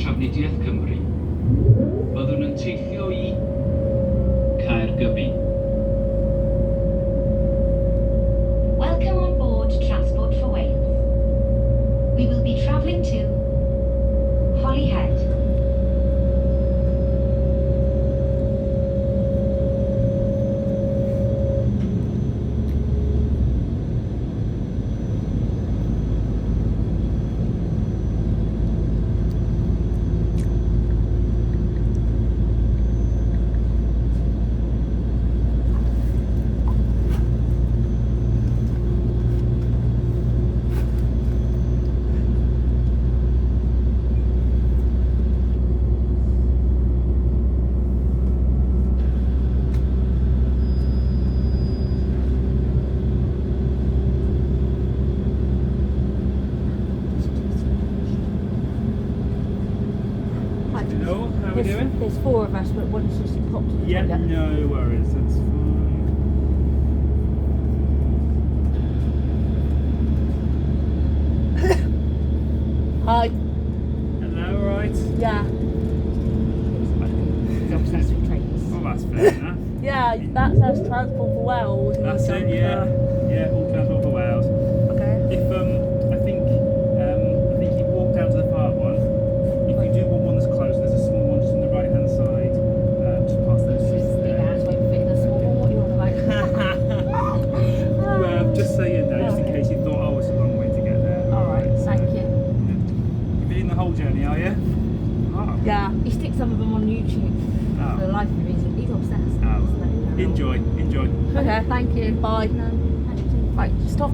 Trafnidiaeth Cymru. Byddwn yn teithio i Caergybi. Welcome on board Transport for Wales. We will be travelling to Holyhead. Hello, how are we doing? There's four of us, but one's just popped to the Yeah, toilet. no worries, that's fine. Hi. Hello, right? Yeah. He's obsessed with trains. Well, that's fair enough. Yeah, that says Transport for Wales. in the That's it, centre. yeah. All Transport for Wales. Okay. If I think you walk down to the far one. If you do want one that's close, there's a small one just on the right hand side, just past those seats Big there. ass won't fit in the small one. What are you on about? Well, just so you know, just in case you thought, oh, it's a long way to get there. Alright, thank you. You've been in the whole journey, are you? Oh. Yeah, he sticks some of them on YouTube Oh. for the life of him. He's obsessed. Oh. Just let you know. Enjoy. Okay, thank you. Bye. Right, stop.